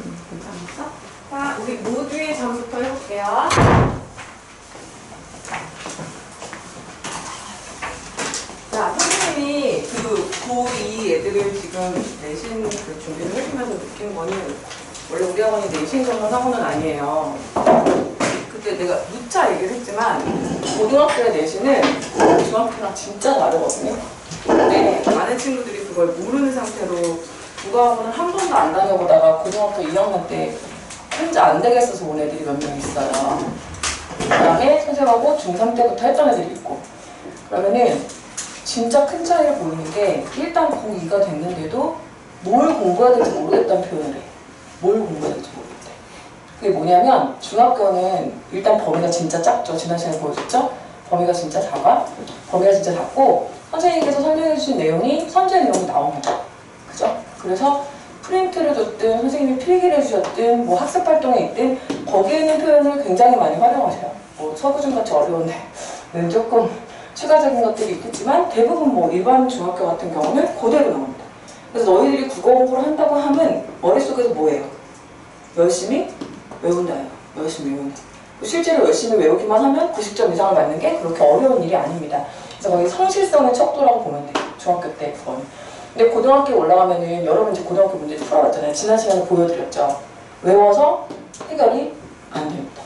괜찮았어? 자, 우리 모두의 점부터 해볼게요. 자, 선생님이 그 고2 애들을 지금 내신 그 준비를 해주면서 느낀 거는 원래 우리 학원이 내신 전문 학원은 아니에요. 그때 내가 누차 얘기를 했지만 고등학교의 내신은 중학교랑 진짜 다르거든요. 근데 많은 친구들이 그걸 모르는 상태로 국어학원을 한 번도 안 다녀보다가 고등학교 2학년 때 혼자 안 되겠어서 온 애들이 몇 명 있어요. 그 다음에 선생님하고 중3 때부터 했던 애들이 있고, 그러면은 진짜 큰 차이를 보이는 게 일단 고2가 됐는데도 뭘 공부해야 될지 모르겠다는 표현을 해. 뭘 공부해야 될지 모르겠대. 그게 뭐냐면 중학교는 일단 범위가 진짜 작죠. 지난 시간에 보여줬죠? 범위가 진짜 작아. 범위가 진짜 작고 선생님께서 설명해 주신 내용이 선제 내용이 나옵니다. 그죠? 그래서 프린트를 줬든 선생님이 필기를 해주셨든 뭐 학습 활동에 있든 거기에 있는 표현을 굉장히 많이 활용하세요. 뭐 서구중같이 어려운데 조금 추가적인 것들이 있겠지만 대부분 뭐 일반 중학교 같은 경우는 그대로 나옵니다. 그래서 너희들이 국어 공부를 한다고 하면 머릿속에서 뭐예요? 열심히 외운다예요. 열심히 외운다. 실제로 열심히 외우기만 하면 90점 이상을 맞는 게 그렇게 어려운 일이 아닙니다. 그래서 거기 성실성의 척도라고 보면 돼요. 중학교 때 그거는. 근데 고등학교에 올라가면은 여러분 이제 고등학교 문제를 풀어봤잖아요. 지난 시간에 보여드렸죠. 외워서 해결이 안 됩니다.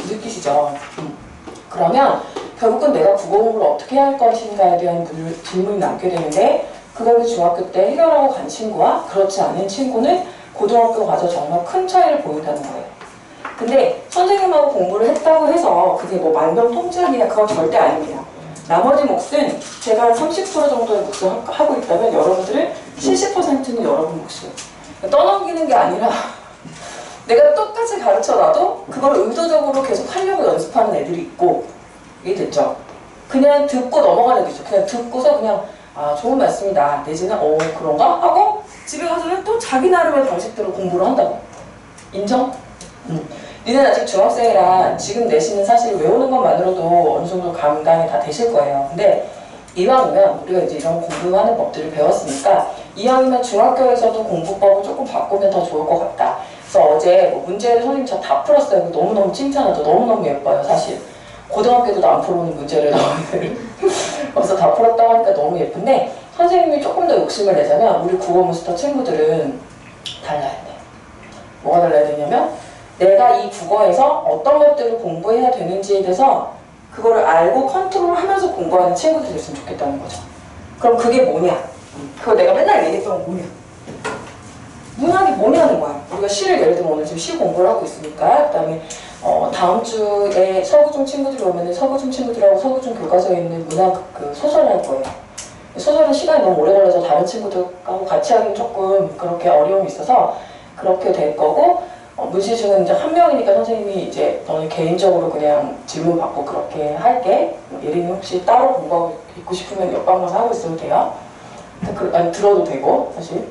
느끼시죠? 그러면 결국은 내가 국어 공부를 어떻게 해야 할 것인가에 대한 질문이 남게 되는데 그걸 중학교 때 해결하고 간 친구와 그렇지 않은 친구는 고등학교 가서 정말 큰 차이를 보인다는 거예요. 근데 선생님하고 공부를 했다고 해서 그게 뭐 만병통치약이냐 그건 절대 아닙니다. 나머지 몫은 제가 한 30% 정도의 몫을 하고 있다면 여러분들은 70%는 여러분 몫이에요. 떠넘기는 게 아니라 내가 똑같이 가르쳐놔도 그걸 의도적으로 계속 하려고 연습하는 애들이 있고 이해됐죠? 그냥 듣고 넘어가는 애들 있죠. 그냥 듣고서 그냥 아 좋은 말씀이다 내지는 그런가? 하고 집에 가서는 또 자기 나름의 방식대로 공부를 한다고. 인정? 니는 아직 중학생이라 지금 내신은 사실 외우는 것만으로도 어느 정도 감당이 다 되실 거예요. 근데 이왕이면 우리가 이제 이런 공부하는 법들을 배웠으니까 이왕이면 중학교에서도 공부법을 조금 바꾸면 더 좋을 것 같다. 그래서 어제 뭐 문제를 선생님 저 다 풀었어요. 너무너무 칭찬하죠. 너무너무 예뻐요 사실. 고등학교도 안 풀어오는 문제를 너희들 그래서 다 풀었다고 하니까 너무 예쁜데 선생님이 조금 더 욕심을 내자면 우리 국어몬스터 친구들은 달라야 돼. 뭐가 달라야 되냐면 내가 이 국어에서 어떤 것들을 공부해야 되는지에 대해서 그거를 알고 컨트롤하면서 공부하는 친구들이 됐으면 좋겠다는 거죠. 그럼 그게 뭐냐? 그거 내가 맨날 얘기했던 건 뭐냐? 문학이 뭐냐는 거야. 우리가 시를 예를 들면 오늘 지금 시 공부를 하고 있으니까 그 다음에 다음 주에 서구중 친구들이 오면 서구중 친구들하고 서구중 교과서에 있는 문학 그 소설을 할 거예요. 소설은 시간이 너무 오래 걸려서 다른 친구들하고 같이 하기는 조금 그렇게 어려움이 있어서 그렇게 될 거고 문시중은 이제 한 명이니까 선생님이 이제 너는 개인적으로 그냥 질문 받고 그렇게 할게. 예린이 혹시 따로 공부하고 있고 싶으면 옆방에서 하고 있어도 돼요. 아니 들어도 되고 사실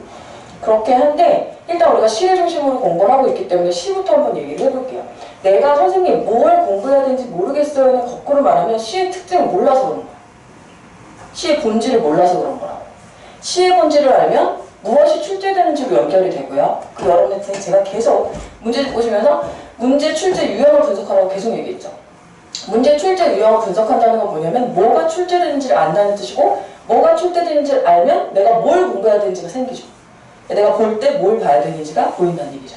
그렇게 하는데 일단 우리가 시를 중심으로 공부를 하고 있기 때문에 시부터 한번 얘기를 해볼게요. 내가 선생님 뭘 공부해야 되는지 모르겠어요는 거꾸로 말하면 시의 특징을 몰라서 그런 거야. 시의 본질을 몰라서 그런 거라고. 시의 본질을 알면 무엇이 출제되는지로 연결이 되고요. 그 여러분한테 제가 계속 문제를 보시면서 문제 출제 유형을 분석하라고 계속 얘기했죠. 문제 출제 유형을 분석한다는 건 뭐냐면 뭐가 출제되는지를 안다는 뜻이고 뭐가 출제되는지를 알면 내가 뭘 공부해야 되는지가 생기죠. 내가 볼 때 뭘 봐야 되는지가 보인다는 얘기죠.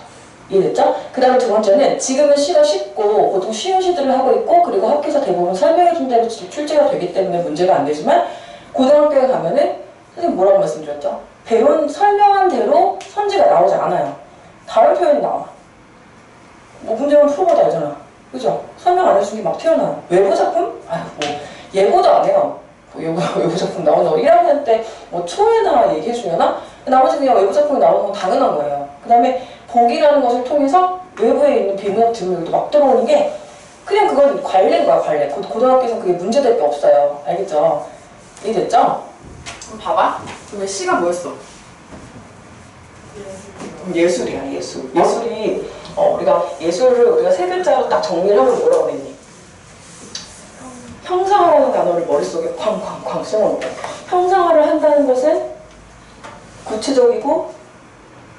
이해됐죠? 그 다음에 두 번째는 지금은 시가 쉽고 보통 쉬운 시들을 하고 있고 그리고 학교에서 대부분 설명해준 대로 출제가 되기 때문에 문제가 안 되지만 고등학교에 가면은 선생님 뭐라고 말씀드렸죠? 배운 설명한 대로 선지가 나오지 않아요. 다른 표현이 나와. 뭐 문제만 풀어봐도 알잖아. 그죠? 설명 안 해준 게 막 튀어나와요. 외부 작품? 아유 뭐 예고도 안 해요. 뭐 외부 작품 나오는 거 1학년 때 뭐 초에나 얘기해주려나? 나머지 그냥 외부 작품이 나오는 건 당연한 거예요. 그 다음에 보기라는 것을 통해서 외부에 있는 비문학 질문들도 막 들어오는 게 그냥 그건 관례인 거야 관례. 고등학교에서는 그게 문제될 게 없어요. 알겠죠? 이해됐죠? 그럼 봐봐. 그러면 시가 뭐였어? 예술이야 예술. 예술이 우리가 예술을 우리가 세 글자로 딱 정리를 하면 뭐라고 그랬니? 형상화라는 단어를 머릿속에 쾅쾅쾅 심어놓고 형상화를 한다는 것은 구체적이고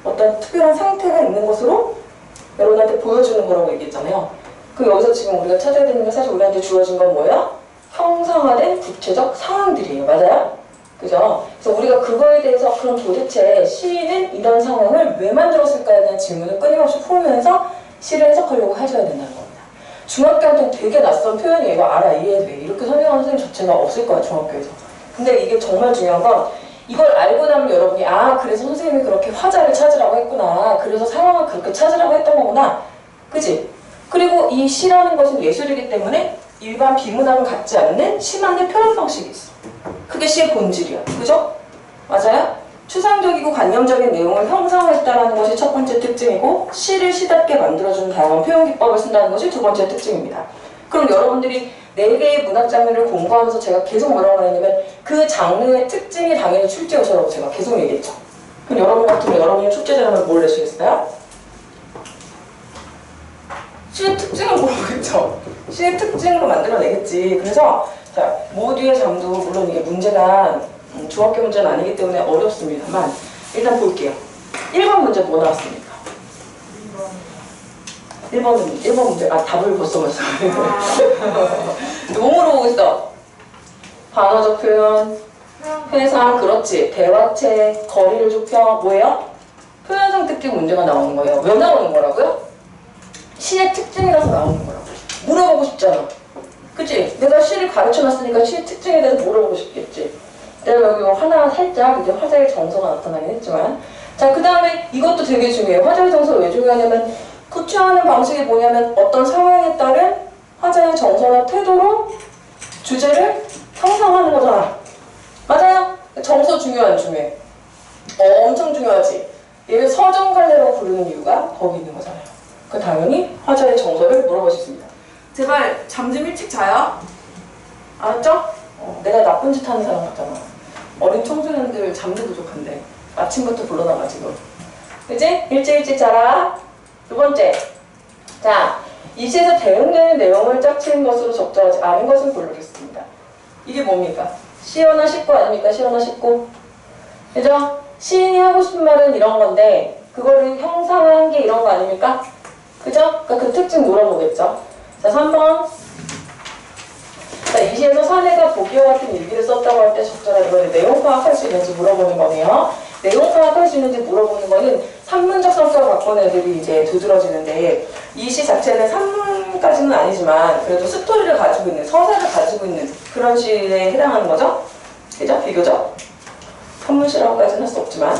어떤 특별한 상태가 있는 것으로 여러분한테 보여주는 거라고 얘기했잖아요. 그럼 여기서 지금 우리가 찾아야 되는 게 사실 우리한테 주어진 건 뭐예요? 형상화된 구체적 상황들이에요. 맞아요? 그죠? 그래서 우리가 그거에 대해서 그럼 도대체 시인은 이런 상황을 왜 만들었을까에 대한 질문을 끊임없이 풀면서 시를 해석하려고 하셔야 된다는 겁니다. 중학교한테는 되게 낯선 표현이에요. 이거 알아, 이해돼. 이렇게 설명하는 선생님 자체가 없을 거야, 중학교에서. 근데 이게 정말 중요한 건 이걸 알고 나면 여러분이 아, 그래서 선생님이 그렇게 화자를 찾으라고 했구나. 그래서 상황을 그렇게 찾으라고 했던 거구나. 그지? 그리고 이 시라는 것은 예술이기 때문에 일반 비문학은 갖지 않는 시만의 표현 방식이 있어. 그게 시의 본질이야. 그죠? 맞아요? 추상적이고 관념적인 내용을 형상화했다는 것이 첫 번째 특징이고 시를 시답게 만들어주는 다양한 표현 기법을 쓴다는 것이 두 번째 특징입니다. 그럼 여러분들이 4개의 문학 장르를 공부하면서 제가 계속 뭐라고 했냐면 그 장르의 특징이 당연히 출제 요소라고 제가 계속 얘기했죠. 그럼 여러분 같으면 여러분이 출제자라면 뭘 내시겠어요? 시의 특징을 모르겠죠. 시의 특징으로 만들어내겠지. 그래서 자, 모두의 잠도 물론 이게 문제가 중학교 문제는 아니기 때문에 어렵습니다만 일단 볼게요. 1번 문제 뭐 나왔습니까? 1번 문제. 아, 답을 벌써 봤어. 몸으로 보고 있어. 반어적 표현, 회상, 그렇지. 대화체, 거리를 좁혀, 뭐예요? 표현상 특징 문제가 나오는 거예요. 왜 나오는 거라고요? 시의 특징이라서 나오는 거라고. 물어보고 싶잖아. 그치? 내가 시를 가르쳐놨으니까 시의 특징에 대해서 물어보고 싶겠지. 내가 여기 하나 살짝 이제 화자의 정서가 나타나긴 했지만 자, 그 다음에 이것도 되게 중요해요. 화자의 정서가 왜 중요하냐면 구체화하는 방식이 뭐냐면 어떤 상황에 따른 화자의 정서나 태도로 주제를 형성하는 거잖아. 맞아요? 정서 중요해, 안 중요해? 엄청 중요하지. 얘를 서정갈래라고 부르는 이유가 거기 있는 거잖아요. 그 당연히 화자의 정서를 물어보실 수 있습니다. 제발 잠 좀 일찍 자요. 알았죠? 내가 나쁜 짓 하는 사람 같잖아. 어린 청소년들 잠도 부족한데 아침부터 불러놔가지고. 그치? 일찍 자라. 두 번째. 자, 이 시에서 대응되는 내용을 짝치는 것으로 적절하지 않은 것을 고르겠습니다. 이게 뭡니까? 시어나 식구 아닙니까? 시어나 식구. 그죠? 시인이 하고 싶은 말은 이런 건데 그거를 형상화한 게 이런 거 아닙니까? 그죠? 그러니까 그 특징 물어보겠죠. 자, 3번. 자, 이 시에서 사내가 보기와 같은 일기를 썼다고 할 때 적절한 이거는 내용 파악할 수 있는지 물어보는 거네요. 내용 파악할 수 있는지 물어보는 거는 산문적 성격을 갖고 있는 애들이 이제 두드러지는데 이 시 자체는 산문까지는 아니지만 그래도 스토리를 가지고 있는, 서사를 가지고 있는 그런 시에 해당하는 거죠. 그죠? 비교적. 산문시라고까지는 할 수 없지만.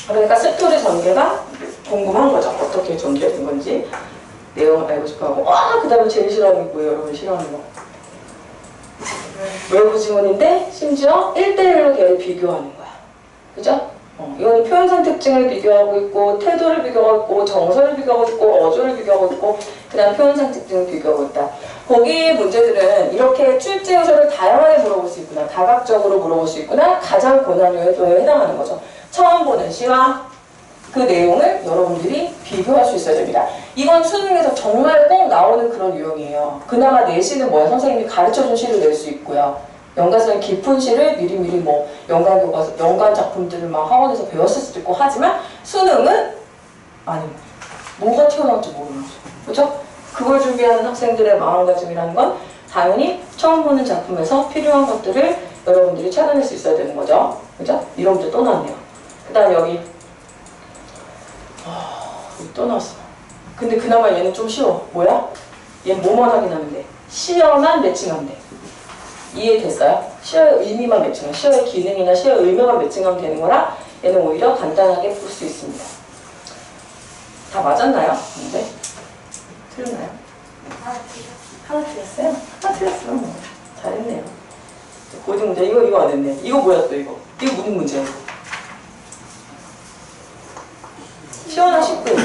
그러니까 스토리 전개가 궁금한 거죠. 어떻게 전개된 건지. 내용을 알고 싶어 하고. 그 다음에 제일 싫어하는 게 뭐예요? 여러분 싫어하는 거. 외부 지문인데 심지어 1대1로 걔를 비교하는 거야. 그죠? 이건 표현상 특징을 비교하고 있고 태도를 비교하고 있고 정서를 비교하고 있고 어조를 비교하고 있고 그 다음 표현상 특징을 비교하고 있다. 거기 문제들은 이렇게 출제 요소를 다양하게 물어볼 수 있구나. 다각적으로 물어볼 수 있구나. 가장 고난 요소에 해당하는 거죠. 처음 보는 시와 그 내용을 여러분들이 비교할 수 있어야 됩니다. 이건 수능에서 정말 꼭 나오는 그런 유형이에요. 그나마 내시는 뭐야? 선생님이 가르쳐준 시를 낼 수 있고요. 연관성 깊은 시를 미리미리 뭐 연관 교과서, 연관 작품들을 막 학원에서 배웠을 수도 있고 하지만 수능은 아닙니다. 뭐가 튀어나올지 모르는 거죠. 그렇죠? 그걸 준비하는 학생들의 마음가짐이라는 건 당연히 처음 보는 작품에서 필요한 것들을 여러분들이 찾아낼 수 있어야 되는 거죠. 그죠? 이런 문제 또 나왔네요. 그 다음 여기 또 나왔어. 근데 그나마 얘는 좀 쉬워. 뭐야? 얘는 뭐만 확인하면 돼? 시어만 매칭하면 돼. 이해됐어요? 시어의 의미만 매칭하면, 시어의 기능이나 시어의 의미만 매칭하면 되는 거라 얘는 오히려 간단하게 풀 수 있습니다. 다 맞았나요? 근데 틀렸나요? 하나 틀렸어요? 하나 틀렸어요. 잘했네요. 고등 문제 이거 안 했네. 이거 뭐야 또 이거? 이거 무슨 문제야? 시어나 식구.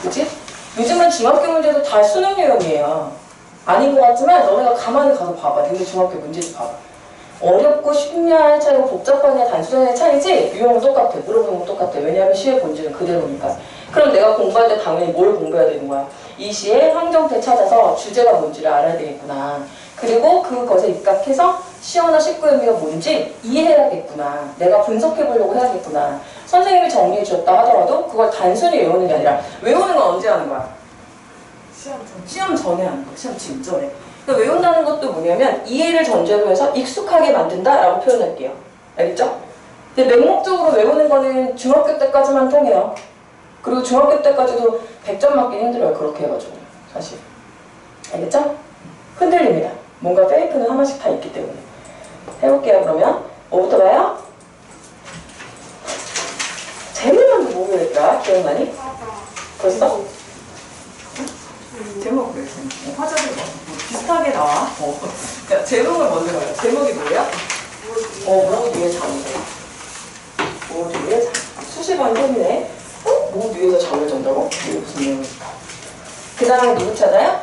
그치? 요즘은 중학교 문제도 다 수능 유형이에요. 아닌 것 같지만 너네가 가만히 가서 봐봐. 근데 중학교 문제집 봐봐. 어렵고 쉽냐의 차이고 복잡하냐 단순하냐의 차이지 유형은 똑같아. 물어보는 건 똑같아. 왜냐하면 시의 본질은 그대로니까. 그럼 내가 공부할 때 당연히 뭘 공부해야 되는 거야? 이 시의 항정태 찾아서 주제가 뭔지를 알아야 되겠구나. 그리고 그것에 입각해서 시어나 식구의 의미가 뭔지 이해해야겠구나. 내가 분석해보려고 해야겠구나. 선생님이 정리해 주셨다 하더라도 그걸 단순히 외우는 게 아니라 외우는 건 언제 하는 거야? 시험 전에 하는 거야. 시험 직전에. 그러니까 외운다는 것도 뭐냐면 이해를 전제로 해서 익숙하게 만든다라고 표현할게요. 알겠죠? 근데 맹목적으로 외우는 거는 중학교 때까지만 통해요. 그리고 중학교 때까지도 100점 맞기 힘들어요. 그렇게 해가지고 사실. 알겠죠? 흔들립니다. 뭔가 페이크는 하나씩 다 있기 때문에. 해볼게요. 그러면 뭐부터 봐요? 제목은 뭐겠다? 기억나니? 벌써? 제목 그래. 화자들 뭐 비슷하게 나와. 자, 제목을 먼저 봐요. 제목이 뭐예요? 모 위에 잠을 자. 모 위에 잠. 수시반 셈이네. 모 위에서 잠을 잔다고? 이게 무슨 내용일까? 그 다음에 누구 찾아요?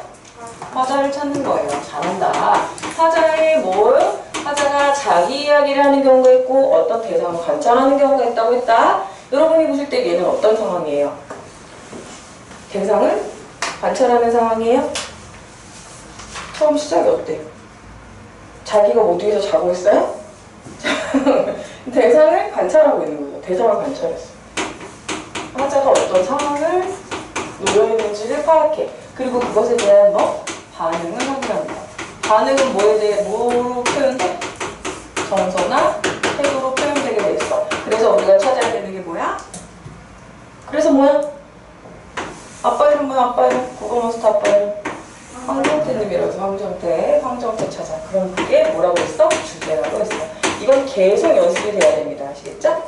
화자를 찾는 거예요. 잘한다. 화자의 뭘? 화자가 자기 이야기를 하는 경우가 있고 어떤 대상을 관찰하는 경우가 있다고 했다. 여러분이 보실 때 얘는 어떤 상황이에요? 대상을 관찰하는 상황이에요? 처음 시작이 어때요? 자기가 모두 위에서 자고 있어요? 대상을 관찰하고 있는 거예요. 대상을 관찰했어. 화자가 어떤 상황을 놓여 있는지를 파악해. 그리고 그것에 대한 반응을 확인하는 거야. 반응은 뭐에 대해 뭐로 표현돼? 정서나 태도로 표현되게 돼 있어. 그래서 우리가 찾아야 되는 게 뭐야? 그래서 뭐야? 아빠 이름 뭐야? 아빠 이름? 구글마스터 아빠 이름? 황정태님이라서 황정태 찾아. 그럼 그게 뭐라고 했어? 주제라고 했어. 이건 계속 연습이 돼야 됩니다. 아시겠죠?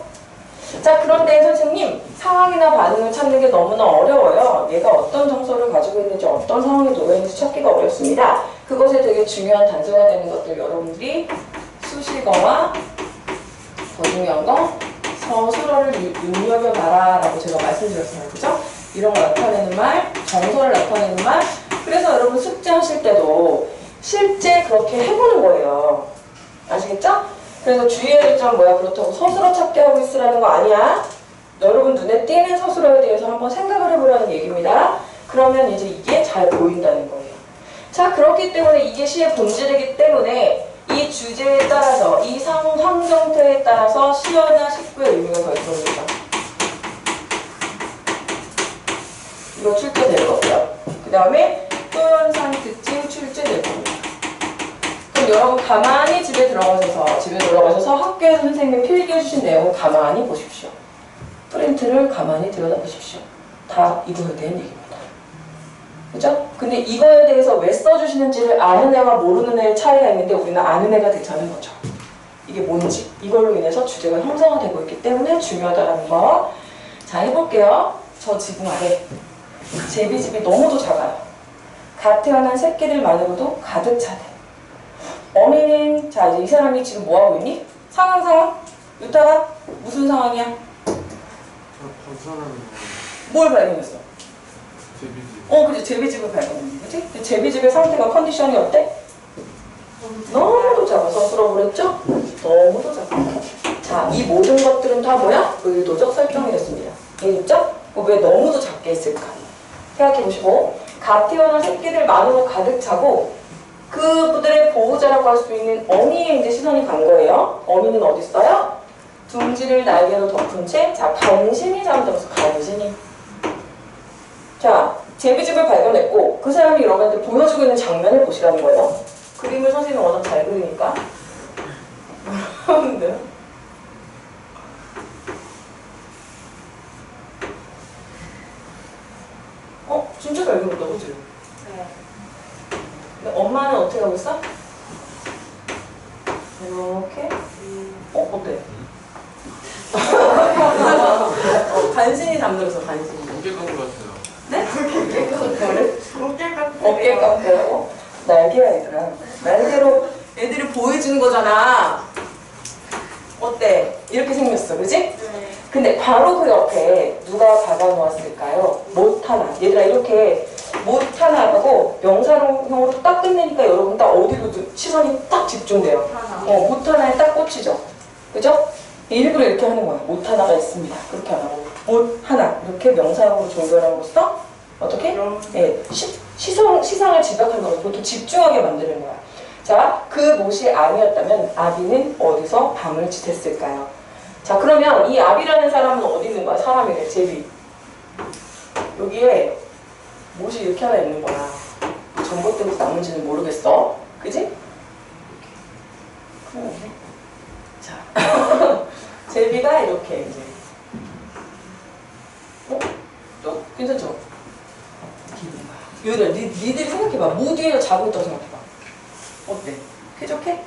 자, 그런데 선생님, 상황이나 반응을 찾는 게 너무나 어려워요. 얘가 어떤 정서를 가지고 있는지, 어떤 상황에 놓여 있는지 찾기가 어렵습니다. 그것에 되게 중요한 단서가 되는 것들 여러분들이 수식어와 더 중요한 거 서술어를 눈여겨봐라 라고 제가 말씀드렸어요. 그죠? 이런 거 나타내는 말, 정서를 나타내는 말. 그래서 여러분 숙제하실 때도 실제 그렇게 해보는 거예요. 아시겠죠? 그래서 주의해야 될 점 뭐야? 그렇다고 서술어 찾기 하고 있으라는 거 아니야. 여러분 눈에 띄는 서술어에 대해서 한번 생각을 해보라는 얘기입니다. 그러면 이제 이게 잘 보인다는 거예요. 자, 그렇기 때문에 이게 시의 본질이기 때문에 이 주제에 따라서 이 환경태에 따라서 시어나 식구의 의미가 결정됩니다. 이거 출제될 거고요. 그 다음에 표현상 특징 출제될 겁니다. 그럼 여러분 가만히 집에 들어가셔서 학교에서 선생님이 필기해 주신 내용을 가만히 보십시오. 프린트를 가만히 들여다보십시오. 다 이거에 대한 얘기입니다. 그죠? 근데 이거에 대해서 왜 써주시는지를 아는 애와 모르는 애의 차이가 있는데 우리는 아는 애가 되자는 거죠. 이게 뭔지 이걸로 인해서 주제가 형성되고 있기 때문에 중요하다는 거. 자, 해볼게요. 저 지붕 아래 제비집이 너무도 작아요. 갓 태어난 새끼들만으로도 가득 차대. 어미는 자 이제 이 사람이 지금 뭐하고 있니? 상황 유타가 무슨 상황이야? 뭘 발견했어? 제비집. 그치 제비집을 발견했지. 그치? 제비집의 상태가 컨디션이 어때? 너무도 작아. 서술어 그랬죠? 너무도 작아. 자, 이 모든 것들은 다 뭐야? 의도적 설정이 됐습니다. 이해됐죠? 왜 너무도 작게 했을까? 생각해보시고 갓 태어난 새끼들만으로 가득 차고 그들의 보호자라고 할 수 있는 어미의 이제 시선이 간 거예요. 어미는 어디 있어요? 둥지를 날개로 덮은 채, 자, 간신히 잠들어서 간신히. 자, 제비집을 발견했고 그 사람이 여러분한테 보여주고 있는 장면을 보시라는 거예요. 그림을 선생님이 워낙 잘 그리니까. 여러분들. 진짜 잘 그렸다, 그치? 네. 근데 엄마는 어떻게 하고 있어? 이렇게? 어때? 간신히 잠들었어, 간신히. 어깨 깎은 것 같아요. 네? 어깨 깎은 어깨 깎고 날개야 얘들아. 날개로 애들이 보여주는 거잖아. 어때? 이렇게 생겼어, 그지? 네. 근데 바로 그 옆에 누가 박아놓았을까요? 못하나. 얘들아 이렇게 못하나라고 명사형으로 딱 끝내니까 여러분 딱 어디로 시선이 딱 집중돼요. 못하나에 딱 꽂히죠. 그죠? 일부러 이렇게 하는 거야. 못하나가 있습니다. 그렇게 안 하고 못하나 이렇게 명사형으로 종결함으로써 어떻게? 시상을 집약하는 거야. 보통 집중하게 만드는 거야. 자, 그 못이 아니었다면 아비는 어디서 밤을 지샜을까요? 자, 그러면 이 압이라는 사람은 어디 있는 거야? 사람이래, 제비. 여기에 못이 이렇게 하나 있는 거야. 전봇대에서 나온지는 모르겠어. 그지? 자, 제비가 이렇게 이제. 또? 괜찮죠? 얘들아, 니들이 생각해봐. 모두에서 자고 있다고 생각해봐. 어때? 쾌적해?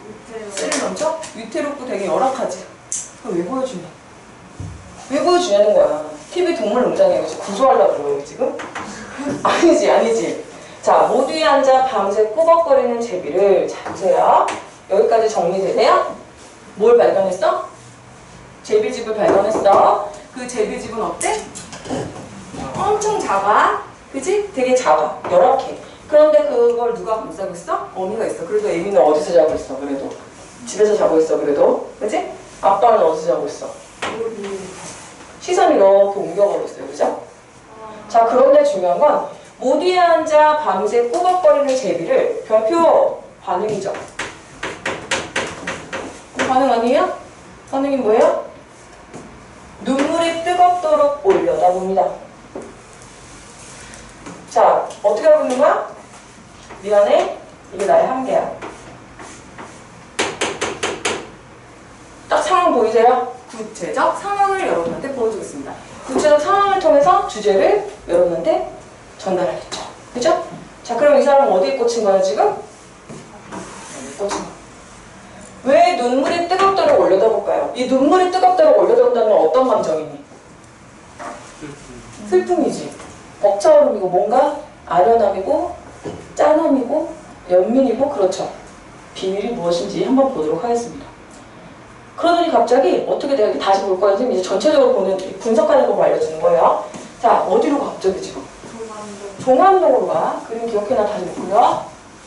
스릴 넘쳐? 위태롭고 되게 열악하지? 그럼 왜 보여주냐? 왜 보여주냐는 거야. TV 동물농장에 이거 구조하려고 그러는 지금? 아니지. 자, 모두에 앉아 밤새 꾸벅거리는 제비를. 자, 보세요. 여기까지 정리되세요? 뭘 발견했어? 제비집을 발견했어. 그 제비집은 어때? 엄청 작아. 그치? 되게 작아. 열악해. 그런데 그걸 누가 감싸고 있어? 어미가 있어. 그래도 애미는 어디서 자고 있어? 그래도 집에서 자고 있어. 그래도 그치? 아빠는 어디서 자고 있어? 시선이 이렇게 옮겨가고 있어요. 그죠? 자, 그런데 중요한 건 모두에 앉아 밤새 꾸벅거리는 제비를 별표 반응이죠. 반응 아니에요? 반응이 뭐예요? 눈물이 뜨겁도록 올려다봅니다. 자, 어떻게 하고 있는 거야? 미안해. 이게 나의 한계야. 딱 상황 보이세요? 구체적 상황을 여러분한테 보여주겠습니다. 구체적 상황을 통해서 주제를 여러분한테 전달하겠죠. 그죠? 자, 그럼 이 사람은 어디에 꽂힌 거야, 지금? 여기 꽂힌 거. 왜 눈물이 뜨겁도록 올려다볼까요? 이 눈물이 뜨겁도록 올려다본다는 건 어떤 감정이니? 슬픔이지. 벅차오름이고 뭔가 아련함이고 짠함이고 연민이고 그렇죠. 비밀이 무엇인지 한번 보도록 하겠습니다. 그러더니 갑자기 어떻게 내가 이렇게 다시 볼 거야. 지금 이제 전체적으로 보는 분석하는 거 알려주는 거예요. 자, 어디로 가 갑자기 지금? 종암동으로 가. 그림 기억해놔. 다시 못 그려.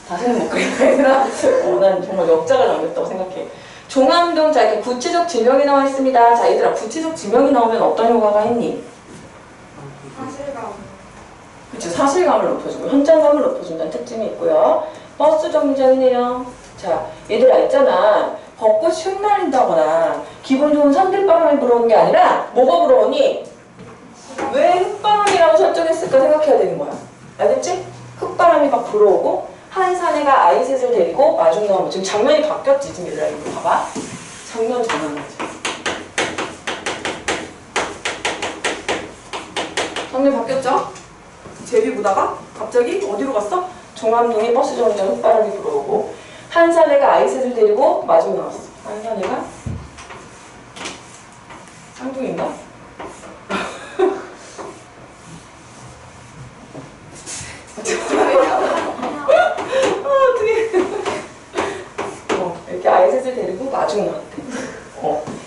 다시는 못 그리나? 난 정말 역작을 남겼다고 생각해. 종암동, 자, 이렇게 구체적 지명이 나와 있습니다. 자, 얘들아, 구체적 지명이 나오면 어떤 효과가 있니? 사실감. 그쵸, 사실감을 높여주고 현장감을 높여준다는 특징이 있고요. 버스 정류장이네요. 자, 얘들아 있잖아. 벚꽃이 흩날린다거나 기분 좋은 산들바람이 불어오는 게 아니라 뭐가 불어오니? 왜 흙바람이라고 설정했을까 생각해야 되는 거야. 알겠지? 흙바람이 막 불어오고 한 사내가 아이셋을 데리고 마중 나오면 지금 장면이 바뀌었지. 지금 얘들아 이거 봐봐. 장면 전환하지. 장면 바뀌었죠? 제비 보다가 갑자기 어디로 갔어? 종암동에 버스 정류장 흙바람이 불어오고 한 사내가 아이셋을 데리고 마중 나왔어. 한 사내가 쌍둥이인가? 이렇게 아이셋을 데리고 마중 나왔대.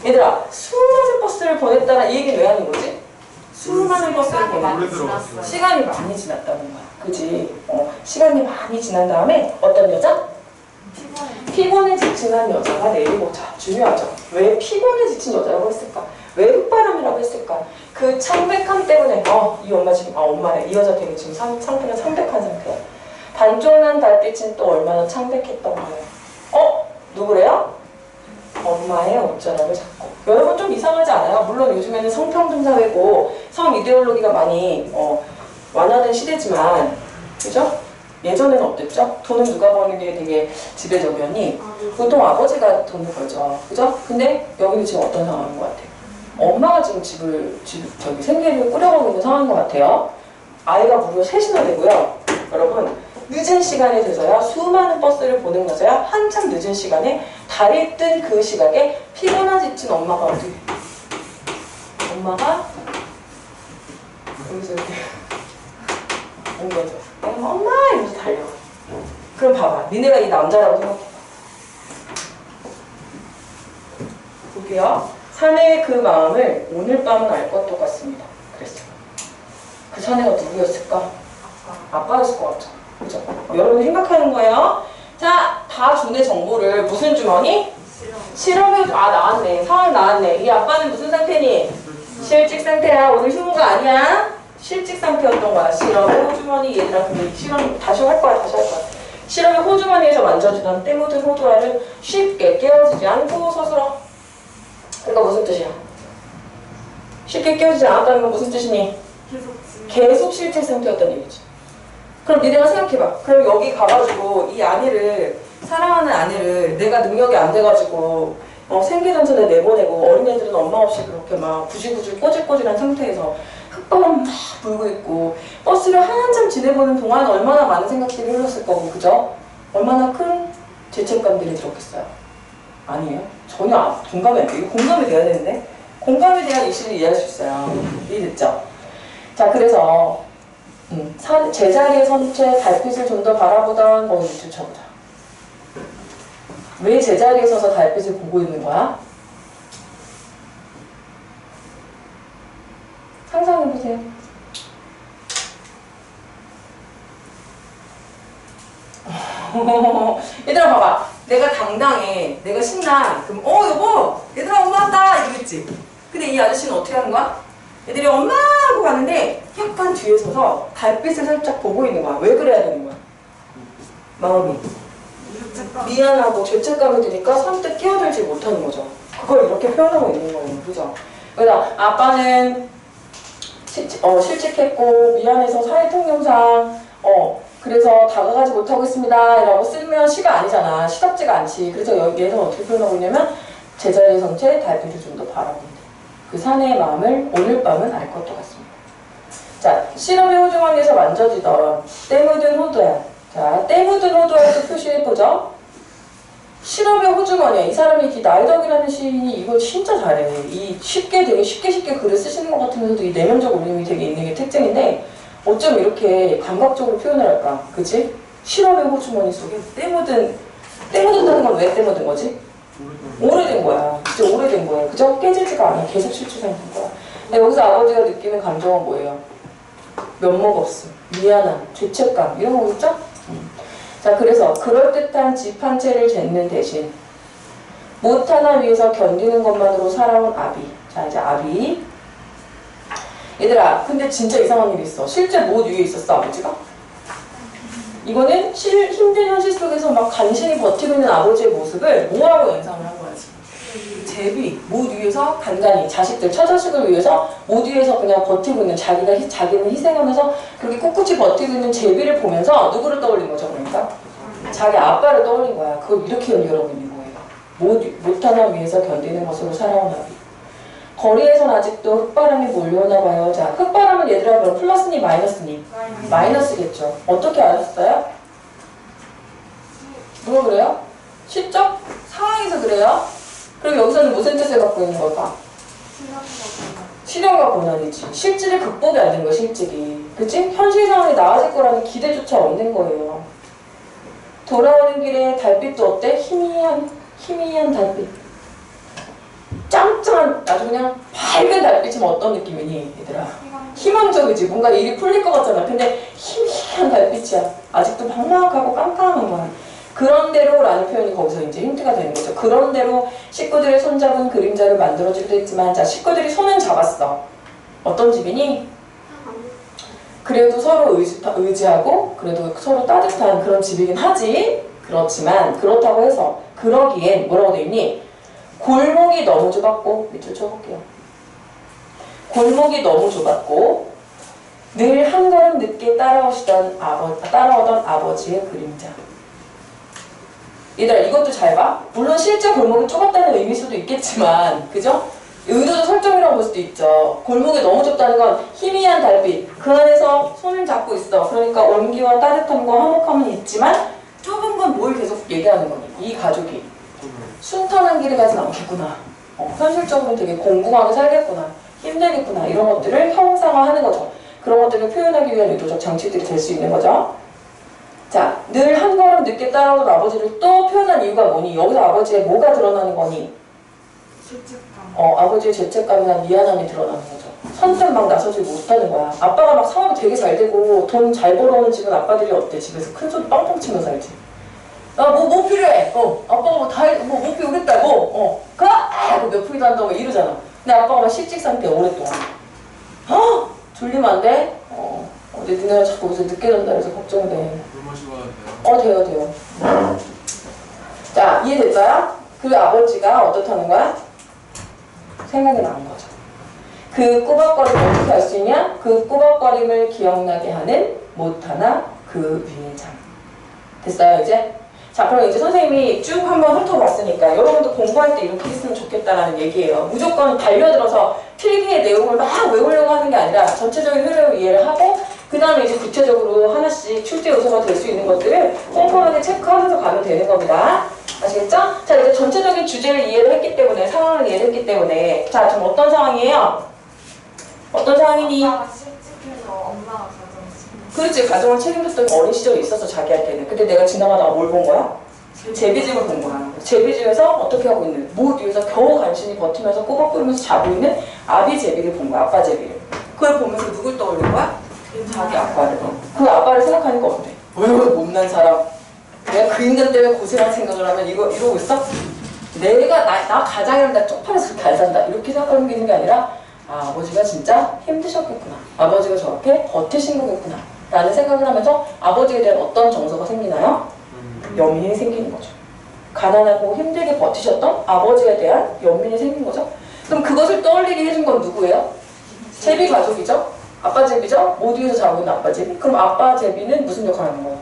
얘들아, 수많은 버스를 보냈다는 이 얘기는 왜 하는 거지? 수많은 버스를 보냈다. 시간이 많이 지났다는 거야. 그지? 시간이 많이 지난 다음에 어떤 여자? 피곤해 지친 한 여자가 내리고. 자, 중요하죠. 왜 피곤해 지친 여자라고 했을까? 왜 흙바람이라고 했을까? 그 창백함 때문에 이 엄마 지금 엄마래. 이 여자 되게 지금 상태가 창백한 상태야. 반쪽난 달빛은 또 얼마나 창백했던 거예요. 누구래요? 엄마의 옷자락을 잡고. 여러분 좀 이상하지 않아요? 물론 요즘에는 성평등 사회고 성 이데올로기가 많이 완화된 시대지만, 그죠? 예전에는 어땠죠? 돈은 누가 버는 게 되게 지배적이었니? 보통 아버지가 돈을 벌죠. 그죠? 근데 여기는 지금 어떤 상황인 것 같아요? 엄마가 지금 생계를 꾸려가고 있는 상황인 것 같아요. 아이가 무려 셋이나 되고요. 여러분, 늦은 시간에 돼서야 수많은 버스를 보는 것에야 한참 늦은 시간에 달이 뜬 그 시각에 피곤한 지친 엄마가 어떻게 엄마가 여기서 이렇게 옮겨져. 엄마! 이러면서 달려. 그럼 봐봐. 니네가 이 남자라고 생각해봐. 볼게요. 사내의 그 마음을 오늘 밤은 알 것도 같습니다. 그랬어. 그 사내가 누구였을까? 아빠였을 것 같죠. 그죠? 여러분 생각하는 거예요. 자, 다 주네 정보를. 무슨 주머니? 실험이 나왔네. 상황 나왔네. 이 아빠는 무슨 상태니? 실직 상태야. 오늘 휴무가 아니야. 실직 상태였던 거야. 실험의 호주머니. 얘들아, 근데 이 실험 다시 할 거야. 실험의 호주머니에서 만져주던 때 묻은 호두알을 쉽게 깨어지지 않고 서술어. 그러니까 무슨 뜻이야? 쉽게 깨어지지 않았다는 건 무슨 뜻이니? 계속 실제 상태였다는 얘기지. 그럼 니네가 생각해봐. 그럼 여기 가가지고 이 아내를, 사랑하는 아내를 내가 능력이 안 돼가지고 생계전 전에 내보내고 어린애들은 엄마 없이 그렇게 막 구질구질 꼬질꼬질한 상태에서 흙바람 막 불고 있고 버스를 한참 지내보는 동안 얼마나 많은 생각들이 흘렀을 거고, 그죠? 얼마나 큰 죄책감들이 들었겠어요? 아니에요? 전혀 공감이 안 돼요. 이거 공감이 돼야 되는데 공감에 대한 이슈를 이해할 수 있어요. 이해됐죠? 자, 그래서 제자리에 선 채 달빛을 좀 더 바라보던 밑줄 쳐보자. 왜 제자리에 서서 달빛을 보고 있는 거야? 상상해보세요. 얘들아 봐봐. 내가 당당해. 내가 신나. 그럼 여보! 얘들아 엄마 왔다! 이러겠지. 근데 이 아저씨는 어떻게 하는 거야? 애들이 엄마! 하고 가는데 약간 뒤에 서서 달빛을 살짝 보고 있는 거야. 왜 그래야 되는 거야? 마음이 미안하고 죄책감이 드니까 선뜻 끼어들지 못하는 거죠. 그걸 이렇게 표현하고 있는 거예요. 그죠? 그래서 아빠는 실직했고 미안해서 사회통념상 그래서 다가가지 못하고 있습니다 라고 쓰면 시가 아니잖아. 시답지가 않지. 그래서 여기에서 어떻게 표현하고 있냐면 제자리에 선 채 달빛을 좀 더 바라본다. 그 사내의 마음을 오늘 밤은 알 것도 같습니다. 자, 실험의 호주머니에서 만져지던 때 묻은 호두알. 자, 때 묻은 호두알도 표시해보죠. 실험의 호주머니야. 이 사람이 나이덕이라는 시인이 이걸 진짜 잘해. 되게 쉽게 글을 쓰시는 것 같으면서도 이 내면적 울림이 되게 있는 게 특징인데 어쩜 이렇게 감각적으로 표현을 할까? 그치? 실험의 호주머니 속에 때 묻었다는 건 왜 때 묻은 거지? 오래된 거야. 진짜 오래된 거야. 그죠? 깨지지가 않아. 계속 실추 상태인 거야. 근데 여기서 아버지가 느끼는 감정은 뭐예요? 면목 없음, 미안함, 죄책감 이런 거겠죠? 자, 그래서 그럴듯한 집 한 채를 쟀는 대신 못 하나 위에서 견디는 것만으로 살아온 아비. 자, 이제 아비. 얘들아, 근데 진짜 이상한 일이 있어. 실제 못 위에 있었어, 아버지가? 이거는 힘든 현실 속에서 막 간신히 버티고 있는 아버지의 모습을 뭐하고 연상을 한 거야, 지금. 제비, 못 위에서 간간히 자식들, 처자식을 위해서 못 위에서 그냥 버티고 있는 자기는 희생하면서 그렇게 꿋꿋이 버티고 있는 제비를 보면서 누구를 떠올린 거죠, 그러니까? 자기 아빠를 떠올린 거야. 그걸 이렇게 연결하고 있는 거예요. 못 하나 위에서 견디는 것으로 살아온 아비. 거리에선 아직도 흙바람이 몰려오나 봐요. 자, 흙바람은 얘들아 그럼 플러스니 마이너스니? 마이너스겠죠. 어떻게 알았어요? 누가 그래요? 시적 상황에서 그래요? 그럼 여기서는 무슨 뜻을 갖고 있는 걸까? 실현과 고난이지. 실질이 극복이 안 된 거야, 실질이. 그치? 현실 상황이 나아질 거라는 기대조차 없는 거예요. 돌아오는 길에 달빛도 어때? 희미한 달빛. 짱짱한 아주 그냥 밝은 달빛이면 어떤 느낌이니 얘들아? 희망적이지. 뭔가 일이 풀릴 것 같잖아. 근데 희미한 달빛이야. 아직도 막막하고 깜깜한 거야. 그런대로 라는 표현이 거기서 이제 힌트가 되는 거죠. 그런대로 식구들의 손잡은 그림자를 만들어주기도 했지만, 자, 식구들이 손은 잡았어. 어떤 집이니? 그래도 서로 의지하고 그래도 서로 따뜻한 그런 집이긴 하지. 그렇지만 그렇다고 해서 그러기엔 뭐라고 돼 있니? 골목이 너무 좁았고, 밑줄 쳐볼게요. 골목이 너무 좁았고 늘 한 걸음 늦게 따라오던 아버지의 그림자. 얘들아, 이것도 잘 봐. 물론 실제 골목이 좁았다는 의미일 수도 있겠지만, 그죠? 의도적 설정이라고 볼 수도 있죠. 골목이 너무 좁다는 건 희미한 달빛, 그 안에서 손을 잡고 있어. 그러니까 온기와 따뜻함과 화목함은 있지만 좁은 건 뭘 계속 얘기하는 거니? 이 가족이 순탄한 길을 가진 않겠구나. 현실적으로 되게 공공하게 살겠구나. 힘들겠구나. 이런 것들을 형상화하는 거죠. 그런 것들을 표현하기 위한 의도적 장치들이 될 수 있는 거죠. 자, 늘 한 걸음 늦게 따라오던 아버지를 또 표현한 이유가 뭐니? 여기서 아버지의 뭐가 드러나는 거니? 죄책감. 아버지의 죄책감이나 미안함이 드러나는 거죠. 선뜻 막 나서지 못하는 거야. 아빠가 막 사업이 되게 잘 되고 돈 잘 벌어오는 집은 아빠들이 어때? 집에서 큰 소리 뻥뻥 치면서 살지. 야, 뭐 필요해? 아빠가 뭐 필요했다고? 가! 몇 풀이도 한다고 이러잖아. 근데 아빠가 막 실직 상태 오랫동안. 졸리면 안 돼? 어제 니네가 자꾸 여기서 늦게 잔다 그래서 걱정돼. 물 마시고 돼요? 돼요. 자, 이해됐어요? 그 아버지가 어떻다는 거야? 생각이 나는 거죠. 그 꾸벅거림을 어떻게 할 수 있냐? 그 꾸벅거림을 기억나게 하는 못 하나 그 위의 장. 됐어요 이제? 자 그럼 이제 선생님이 쭉 한번 훑어봤으니까 여러분도 공부할 때 이렇게 했으면 좋겠다라는 얘기예요. 무조건 달려들어서 필기의 내용을 막 외우려고 하는 게 아니라 전체적인 흐름을 이해를 하고 그 다음에 이제 구체적으로 하나씩 출제 요소가 될 수 있는 것들을 꼼꼼하게 체크하면서 가면 되는 겁니다. 아시겠죠? 자 이제 전체적인 주제를 이해를 했기 때문에 상황을 이해를 했기 때문에 자 지금 어떤 상황이에요? 어떤 상황이니? 아빠가 실직해서 엄마가 가정 그렇지 가정을 책임졌던 어린 시절이 있었어 자기한테는. 근데 내가 지나가다가 뭘 본 거야? 제비집을 본 거야. 제비집에서 어떻게 하고 있는 못 위에서 겨우 간신히 버티면서 꼬박꼬리면서 자고 있는 아비 제비를 본 거야. 아빠 제비를. 그걸 보면서 누굴 떠올린 거야? 자기 아빠를. 그 아빠를 생각하니까 어때? 어휴 못난 사람. 내가 그 인간 때문에 고생할 생각을 하면 이러고 있어? 내가 나 가장이랑 나 쪽팔려서 그렇게 안 산다 이렇게 생각하는 게 있는 게 아니라 아, 아버지가 진짜 힘드셨겠구나. 아버지가 저렇게 버티신 거겠구나. 라는 생각을 하면서 아버지에 대한 어떤 정서가 생기나요? 연민이 생기는 거죠. 가난하고 힘들게 버티셨던 아버지에 대한 연민이 생긴 거죠. 그럼 그것을 떠올리게 해준 건 누구예요? 제비 가족이죠? 아빠 제비죠? 모두 위에서 자고 있는 아빠 제비? 그럼 아빠 제비는 무슨 역할을 하는 거예요?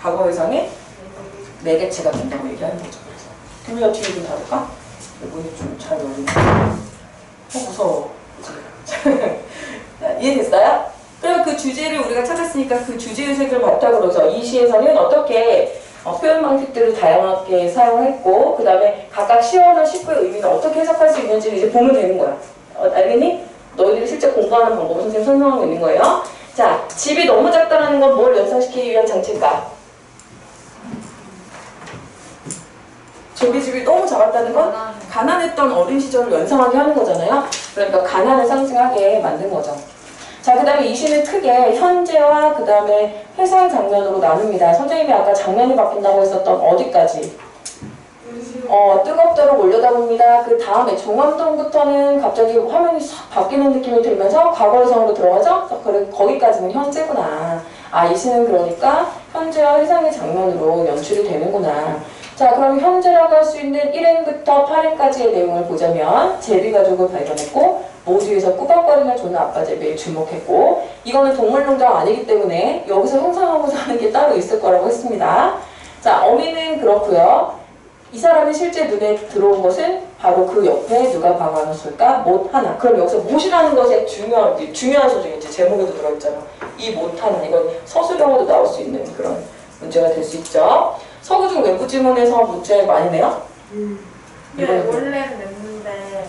과거 의상의 매개체가 된다고 얘기하는 거죠. 그래서 둘 뒤에 좀 다를까? 이분이 좀 잘 열리네. 무서워. 이해됐어요? 그러면 그 주제를 우리가 찾았으니까 그 주제의식을 바탕으로 해서 이 시에서는 어떻게 표현 방식들을 다양하게 사용했고 그 다음에 각각 시어나 식구의 의미를 어떻게 해석할 수 있는지를 이제 보면 되는 거야. 알겠니? 너희들이 실제 공부하는 방법을 선생님 설명하고 있는 거예요. 자, 집이 너무 작다는 건 뭘 연상시키기 위한 장치일까? 제비집이 너무 작았다는 건 가난했던 어린 시절을 연상하게 하는 거잖아요. 그러니까 가난을 상징하게 만든 거죠. 자, 그 다음에 이 시는 크게 현재와 그 다음에 회상 장면으로 나눕니다. 선생님이 아까 장면이 바뀐다고 했었던 어디까지? 뜨겁도록 올려다봅니다. 그 다음에 종암동부터는 갑자기 화면이 싹 바뀌는 느낌이 들면서 과거의상으로 들어가죠? 그래, 거기까지는 현재구나. 아, 이 시는 그러니까 현재와 회상의 장면으로 연출이 되는구나. 자, 그럼 현재라고 할 수 있는 1회부터 8회까지의 내용을 보자면 제비가족을 발견했고 모두에서 꾸벅거리며 조는 아빠 제비에 주목했고 이거는 동물농장 아니기 때문에 여기서 형상하고자 하는 게 따로 있을 거라고 했습니다. 자, 어미는 그렇고요. 이 사람이 실제 눈에 들어온 것은 바로 그 옆에 누가 박아놨을까? 못 하나. 그럼 여기서 못이라는 것에 중요한 소중이 이제 제목에도 들어있잖아. 이 못 하나. 이건 서술형으로 나올 수 있는 그런 문제가 될 수 있죠. 서구중 외부 지문에서 문제 많이 내요? 네, 원래는 냈는데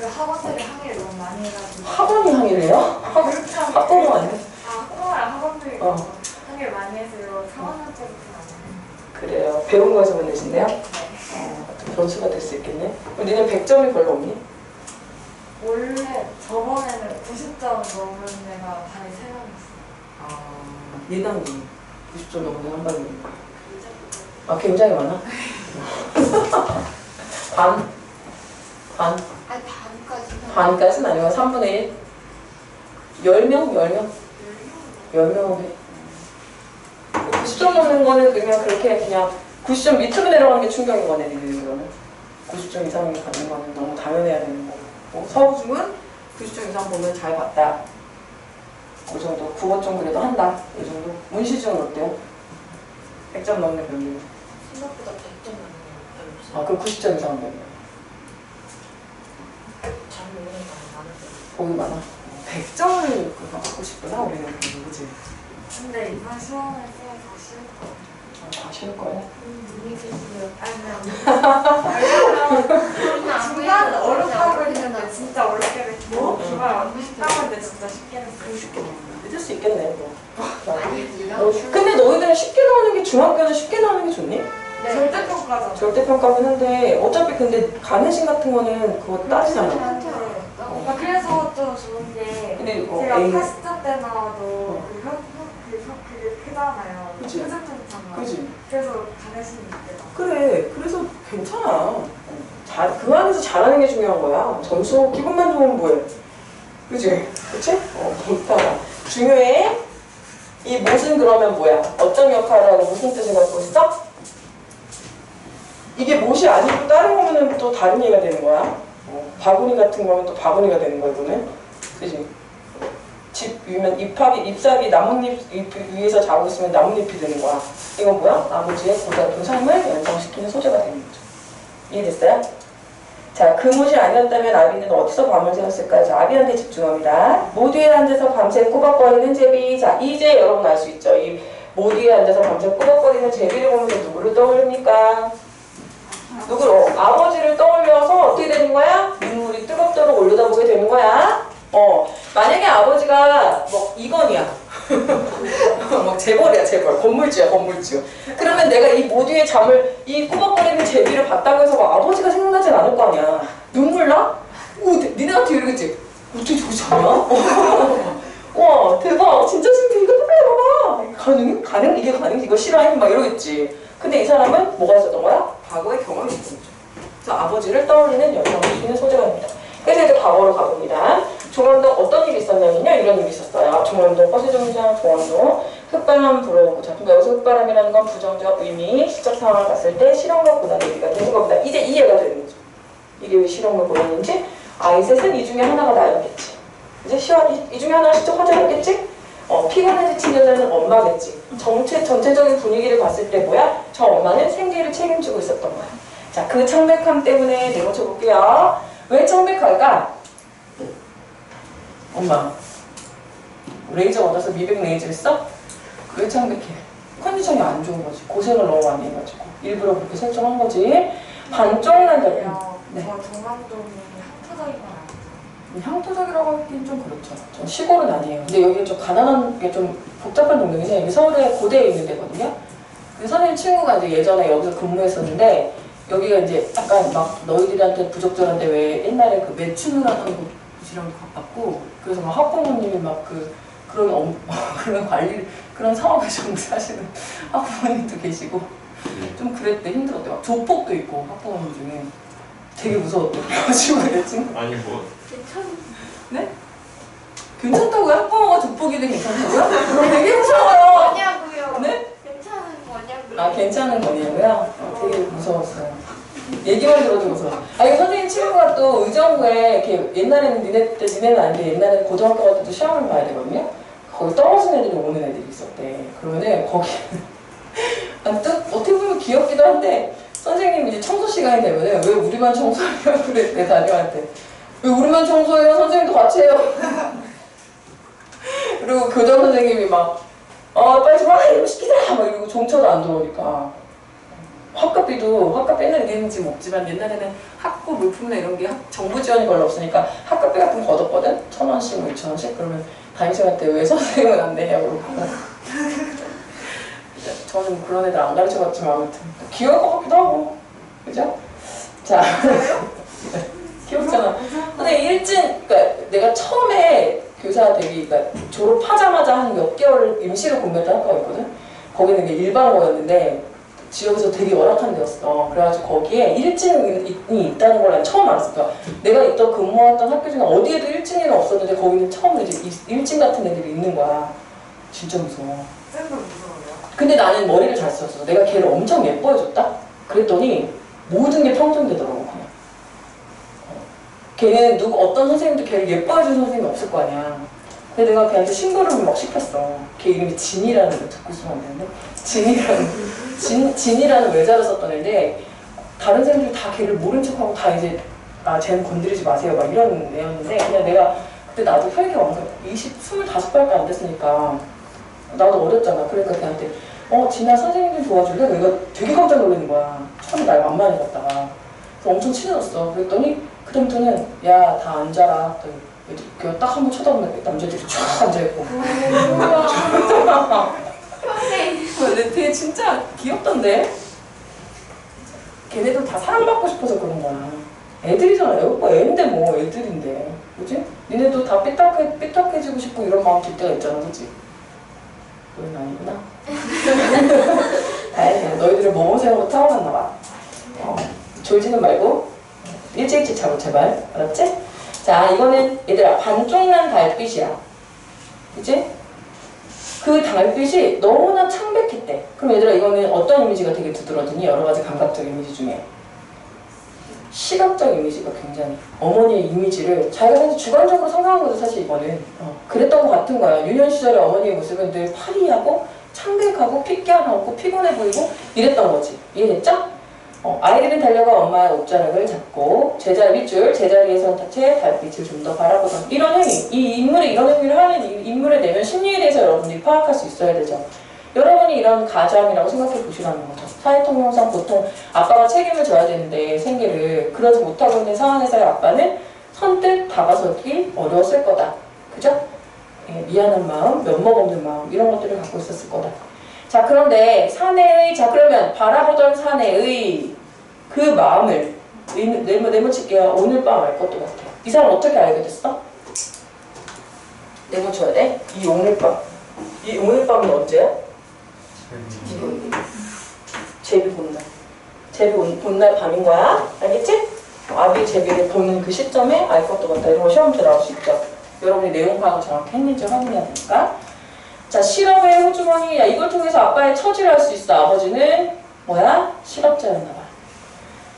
그 학원들이 항의를 너무 많이 해가지고 학원이 항의를 해요? 학부모 아니에요? 학원이랑 학원들이 항의를 많이 해서 4학년 때부터 안 해요. 그래요. 배운 거에서만 내신대요? 변수가 될 수 있겠네. 그럼 니는 100점이 별로 없니? 원래 저번에는 90점 넘은 애가 반에 3명 있어요. 예당이 90점 넘는 한 반이. 아, 굉장히 많아? 반? 반? 아니 반까지는 반까지는 아니고 3분의 1? 10명? 10명? 10명은 돼. 90점 넘는 거는 그냥 그렇게 그냥 90점 밑으로 내려가는 게 충격인 거네, 니들은 그러면. 90점 이상이 가는 거는 너무 당연해야 되는 거고. 서우중은 90점 이상 보면 잘 봤다. 그 정도. 국어 좀 그래도 한다. 이 정도. 문시중은 어때요? 100점 넘는 별로. 생각보다 100점 넘는 아, 그럼 90점 이상은 별로. 잘 모르니까 많은데. 보기 많아. 100점을 받고 싶구나, 우리는. 그치? 근데 이번 시험을 더 싫을 것 같아요. 다 싫을 거예요. 눈이 드시면 아니면 중간 어렵다고 했는데 진짜 어렵게 했고 뭐? 중간 안 쉽다고 했는데 진짜 쉽게 했어요. 믿을 수 있겠네, 뭐. 근데 너희들은 쉽게 나오는 게 중학교는 쉽게 나오는 게 좋니? 네. 절대평가잖아. 절대평가긴 한데 어차피 근데 가내신 같은 거는 그거 따지잖아. 그래서 좀 좋은 게 근데 이거 제가 A 80점 때 나와도 그게 크잖아요. 그치. 괜찮잖아. 그지? 그래서 가내시는 게 나. 그래, 그래서 괜찮아. 그 안에서 잘하는 게 중요한 거야. 점수 기분만 좋으면 뭐해? 그지? 그치? 못하다. 중요해. 이 못은 그러면 뭐야? 어떤 역할을 하고 무슨 뜻을 갖고 있어? 이게 못이 아니고 다른 거면은 또 다른 얘기가 되는 거야. 바구니 같은 거면 또 바구니가 되는 거야, 이거는. 그지? 집 위면 잎사귀 나뭇잎 위에서 자고 있으면 나뭇잎이 되는 거야. 이건 뭐야? 아버지의 고등학교 삶을 연상시키는 소재가 되는 거죠. 이해됐어요? 자, 그곳이 아니었다면 아비는 어디서 밤을 새웠을까요? 자, 아비한테 집중합니다. 모두에 앉아서 밤새 꾸벅거리는 제비. 자, 이제 여러분 알 수 있죠? 이 모두에 앉아서 밤새 꾸벅거리는 제비를 보면서 누구를 떠올립니까? 누구로? 아버지를 떠올려서 어떻게 되는 거야? 눈물이 뜨겁도록 올려다보게 되는 거야. 만약에 아버지가 뭐 이건이야. 막 재벌이야, 재벌. 건물주야, 건물주. 그러면 내가 이 모두의 잠을, 이 꾸벅거리는 제비를 봤다고 해서 막 아버지가 생각나진 않을 거 아니야. 눈물 나? 니네한테 이러겠지? 어떻게 저기 자냐? 와, 대박. 진짜 신기해. 이거 빨리 봐봐. 가능? 이게 가능? 이거 싫어해? 막 이러겠지. 근데 이 사람은 뭐가 있었던 거야? 과거의 경험이 있었던 거죠. 그래서 아버지를 떠올리는 연상시키는 소재가 됩니다. 그래서 이제 과거로 가봅니다. 종암동 어떤 일이 있었냐면요. 이런 일이 있었어요. 종암동 버스정류장, 종암동 흙바람 불어오고. 자, 그럼 여기서 흙바람이라는 건 부정적 의미, 시적 상황을 봤을 때 실험과 고난의 얘기가 되는 겁니다. 이제 이해가 되는 거죠. 이게 왜 실험과 고난인지. 아이셋은 이 중에 하나가 나였겠지. 이제 이 중에 하나가 시적 화제였겠지? 피곤해 지친 여자는 엄마겠지. 전체적인 분위기를 봤을 때 뭐야? 저 엄마는 생계를 책임지고 있었던 거야. 자, 그 창백함 때문에 내고쳐 볼게요. 왜 창백할까? 엄마, 레이저 얻어서 미백 레이저를 써? 왜 창백해? 컨디션이 안 좋은 거지. 고생을 너무 많이 해가지고. 일부러 그렇게 설정한 거지. 반쪽난다. 네. 저 종암동이 향토적인 건 아니죠? 향토적이라고 하긴 좀 그렇죠. 좀 시골은 아니에요. 근데 여기는 좀 가난한 게 좀 복잡한 동네이죠. 여기 서울에 고대에 있는 데거든요. 그 선생님 친구가 이제 예전에 여기서 근무했었는데 여기가 이제 약간 막 너희들한테 부적절한데 왜 옛날에 그 매춘이라는 곳이랑 가깝고 그래서 막 학부모님이 막 그런 관리 그런 사업에 종사하시는 학부모님도 계시고 좀 그랬대. 힘들었대. 막 조폭도 있고 학부모님 중에 되게 무서웠대. 그래가지고 내 친구 아니 뭐 네? 괜찮다고요? 학부모가 조폭이도 괜찮다고요? 되게 무서워요. 뭐냐고요? 네? 괜찮은 거냐고요? 아, 괜찮은 거냐고요? 되게 무서웠어요. 얘기만 들어도 무서워. 아니, 선생님 친구가 또 의정부에 이렇게 옛날에는 니네는 아닌데 옛날에는 고등학교 갈 때도 시험을 봐야 되거든요? 거기 떨어진 애들이 오는 애들이 있었대. 그러면은 거기 어떻게 보면 귀엽기도 한데 선생님이 이제 청소 시간이 되면은 왜 우리만 청소해요? 그랬대, 담임한테. 왜 우리만 청소해요? 선생님도 같이 해요. 그리고 교장 선생님이 막 빨리 좀 와! 이거 시키자! 막 이러고 종쳐도 안 들어오니까. 학급비 옛날에 우리는 지금 없지만 옛날에는 학부 물품이나 이런 게 정부 지원이 별로 없으니까 학급비 같은 거 걷었거든? 1,000원씩 뭐 2,000원씩? 그러면 담임쌤한테 왜 선생님은 안 내냐고 그러고. 저는 그런 애들 안 가르쳐봤지만 아무튼 귀여울 것 같기도 하고. 그죠? 자. 귀엽잖아. 근데 그러니까 내가 처음에 교사 되기, 그러니까 졸업하자마자 한 몇 개월 임시로 근무했던 학교가 있거든? 거기는 이게 일반고였는데 지역에서 되게 열악한 데였어. 그래가지고 거기에 1층이 있다는 걸 난 처음 알았어. 그러니까 내가 근무했던 학교 중에 어디에도 1층에는 없었는데 거기는 처음 이제 1층 같은 애들이 있는 거야. 진짜 무서워. 쌤도 무서워요? 근데 나는 머리를 잘 썼어. 내가 걔를 엄청 예뻐해줬다? 그랬더니 모든 게 평정되더라고, 그냥. 걔는 어떤 선생님도 걔를 예뻐해준 선생님이 없을 거 아니야. 근데 내가 걔한테 심부름을 막 시켰어. 걔 이름이 진이라는 거 듣고 있으면 안 되는데? 진이라는 외자를 썼던 애인데 다른 선생님들이 다 걔를 모른 척하고 다 이제 쟤는 건드리지 마세요 막 이런 애였는데 그냥 내가 그때 나도 혈기 왕성 25살밖에 안 됐으니까 나도 어렸잖아. 그러니까 걔한테 진아 선생님 좀 도와줄래? 내가 되게 깜짝 놀라는 거야. 처음에 날 만만히 봤다가 그래서 엄청 친해졌어. 그랬더니 그다음부터는 야 다 앉아라. 그랬더니 딱 한 번 쳐다보면 남자들이 쫙 앉아있고 근데 되게 진짜 귀엽던데? 걔네들 다 사랑받고 싶어서 그런 거야. 애들이잖아. 오빠 애인데 뭐 애들인데 그치? 니네도 다 삐딱해지고 싶고 이런 마음 들 때가 있잖아. 그치? 너희는 아니구나. 다행이야. 너희들은 모범생으로 타고났나 봐. 졸지는 말고 일찍 자고 제발. 알았지? 자, 이거는 얘들아 반쪽난 달빛이야. 그치? 그 달빛이 너무나 창백했대. 그럼 얘들아 이거는 어떤 이미지가 되게 두드러지니? 여러 가지 감각적 이미지 중에 시각적 이미지가 굉장히 어머니의 이미지를 자기가 사실 주관적으로 성장한 거죠. 사실 이거는 그랬던 것 같은 거야. 유년 시절의 어머니의 모습은 늘 파리하고 창백하고 핏기하고 피곤해 보이고 이랬던 거지. 이해됐죠? 아이들은 달려가 엄마의 옷자락을 잡고 제자리에서 제 달빛을 좀 더 바라보던 이런 행위, 이 인물이 이런 행위를 하는 이 인물의 내면 심리에 대해서 여러분들이 파악할 수 있어야 되죠. 여러분이 이런 가장이라고 생각해 보시라는 거죠. 사회통념상 보통 아빠가 책임을 져야 되는데 생계를 그러지 못하고 있는 상황에서의 아빠는 선뜻 다가서기 어려웠을 거다. 그죠? 예, 미안한 마음, 면목 없는 마음 이런 것들을 갖고 있었을 거다. 자, 그런데 사내의, 자 그러면 바라보던 사내의 그 마음을 네모칠게요. 오늘 밤 알 것도 같아요. 이 사람 어떻게 알게 됐어? 네모쳐야 돼? 이 오늘 밤. 이 오늘 밤은 언제야? 지금 제비 본날. 제비 본날 밤인 거야. 알겠지? 아비 제비를 보는 그 시점에 알 것도 같다. 이런 거 시험 때 나올 수 있죠. 여러분이 내용 파악을 정확히 했는지 확인해야 되니까. 자, 실업의 호주머니. 야, 이걸 통해서 아빠의 처지를 알 수 있어. 아버지는 뭐야? 실업자였나 봐.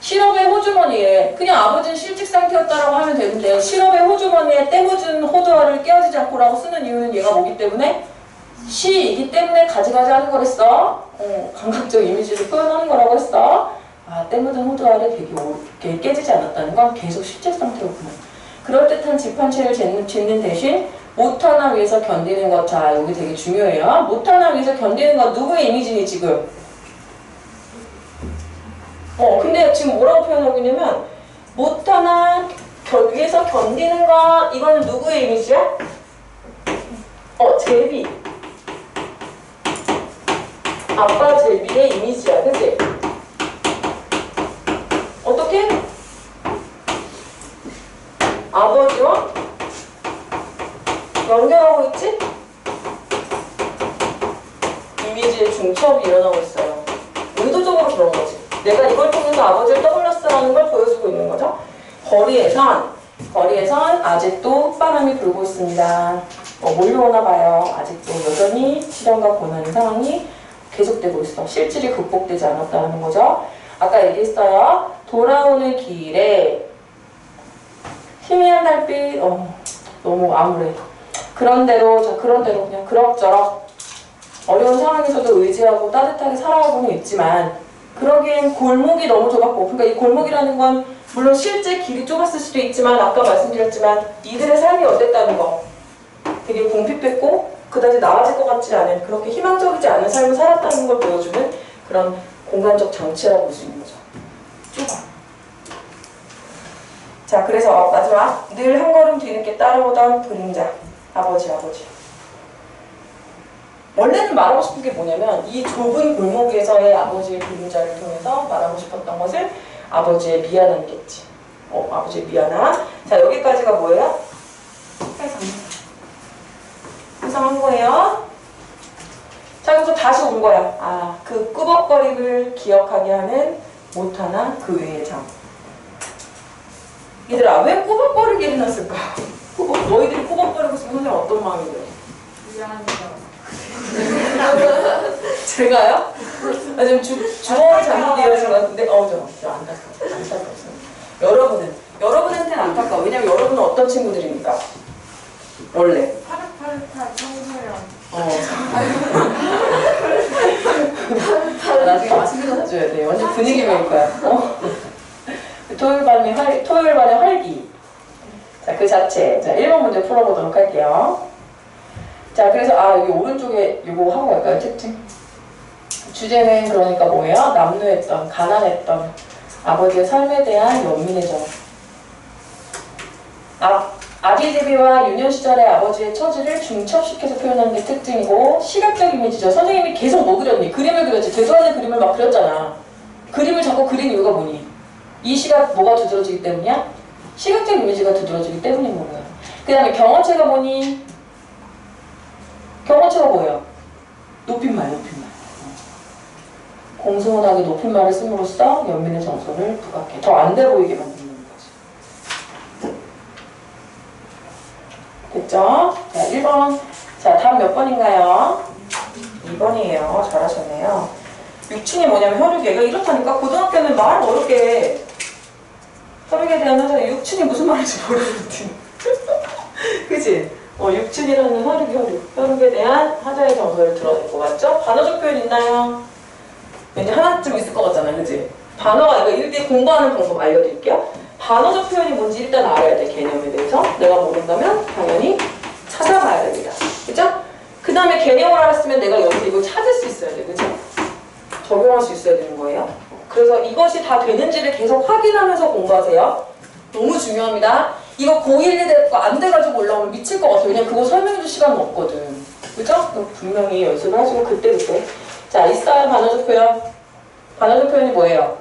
실업의 호주머니에 그냥 아버지는 실직 상태였다라고 하면 되는데 실업의 호주머니에 때 묻은 호두알을 깨어지지 않고라고 쓰는 이유는 얘가 뭐기 때문에? 시이기 때문에 가지가지 하는 거랬어. 감각적 이미지를 표현하는 거라고 했어. 아, 때 묻은 호두알이 되게 깨지지 않았다는 건 계속 실직 상태였구나. 그럴듯한 집 한 채를 짓는 대신 못 하나 위해서 견디는 것. 자, 여기 되게 중요해요. 못 하나 위해서 견디는 것 누구의 이미지니 지금? 근데 지금 뭐라고 표현하고 있냐면 못 하나 위해서 견디는 것. 이거는 누구의 이미지야? 제비. 아빠 제비의 이미지야. 그치? 어떻게? 아버지와 연결하고 있지? 이미지의 중첩이 일어나고 있어요. 의도적으로 그런 거지. 내가 이걸 통해서 아버지를 떠올렸어라는 걸 보여주고 있는 거죠. 거리에선 아직도 바람이 불고 있습니다. 몰려오나 봐요. 아직도 여전히 시련과 고난의 상황이 계속되고 있어. 실질이 극복되지 않았다는 거죠. 아까 얘기했어요. 돌아오는 길에 희미한 달빛, 너무 암울해. 그런대로 그냥 그럭저럭 어려운 상황에서도 의지하고 따뜻하게 살아가고는 있지만 그러기엔 골목이 너무 좁았고, 그러니까 이 골목이라는 건 물론 실제 길이 좁았을 수도 있지만 아까 말씀드렸지만 이들의 삶이 어땠다는 거, 되게 궁핍했고 그다지 나아질 것 같지 않은, 그렇게 희망적이지 않은 삶을 살았다는 걸 보여주는 그런 공간적 장치라고 볼 수 있는 거죠. 좁아. 자, 그래서 마지막 늘 한 걸음 뒤늦게 따라오던 그림자. 아버지. 원래는 말하고 싶은 게 뭐냐면 이 좁은 골목에서의 아버지의 그림자를 통해서 말하고 싶었던 것을 아버지의 미안함이겠지. 아버지의 미안함. 자, 여기까지가 뭐예요? 해석한 거예요. 자, 그래서 다시 온 거야. 그 꾸벅거림을 기억하게 하는 못하나 그 외의 장. 얘들아, 왜 꾸벅거리게 해놨을까? 너희들이 꾸벅거리고 있으면 선생님 어떤 마음이 들어? 미안해요. 제가요? 지금 주어의 잘못 이어진 것 같은데, 저 안타까워요. 여러분한테는 안타까워. 왜냐면 여러분은 어떤 친구들입니까? 원래. 파릇파릇한 청소년. 나중에 맛있는 거 사줘야 돼. 완전 분위기 메이커야. 토요일 반의 활기. 자, 그 자체. 자, 1번 문제 풀어보도록 할게요. 자, 그래서 여기 오른쪽에 이거 하고 갈까요? 특징. 주제는 그러니까 뭐예요? 남루했던, 가난했던 아버지의 삶에 대한 연민의 정. 아비제비와 유년 시절의 아버지의 처지를 중첩시켜서 표현하는 게 특징이고, 시각적 이미지죠. 선생님이 계속 뭐 그렸니? 그림을 그렸지. 되도 않는 그림을 막 그렸잖아. 그림을 자꾸 그린 이유가 뭐니? 이 시각 뭐가 두드러지기 때문이야? 시각적 이미지가 두드러지기 때문인 거고요. 그 다음에 경어체가 뭐니? 경어체가 뭐예요? 높임말. 공손하게 높임말을 씀으로써 연민의 정서를 부각해. 더 안 돼 보이게 만드는 거지. 됐죠? 자, 1번. 자, 다음 몇 번인가요? 2번이에요. 잘하셨네요. 6층이 뭐냐면 혈육. 얘가 이렇다니까. 고등학교는 말 어렵게 해. 혈육에 대한 하자. 육춘이 무슨 말인지 모르겠지. 그치? 육춘이라는 혈육에 대한 하자의 정서를 드러낼 거 맞죠? 반어적 표현 있나요? 왠지 하나쯤 있을 것 같잖아요, 그치? 반어가 이거 일대 공부하는 방법 알려드릴게요. 반어적 표현이 뭔지 일단 알아야 돼, 개념에 대해서. 내가 모른다면 당연히 찾아봐야 됩니다. 그죠? 그 다음에 개념을 알았으면 내가 여기서 이걸 찾을 수 있어야 돼, 그죠? 적용할 수 있어야 되는 거예요. 그래서 이것이 다 되는지를 계속 확인하면서 공부하세요. 너무 중요합니다. 이거 고1이 됐고 안 돼가지고 올라오면 미칠 것 같아요. 왜냐면 그거 설명해줄 시간은 없거든. 그죠? 분명히 연습을 하시고 그때그때. 자, 있어요, 반어적 표현. 반어적 표현이 뭐예요?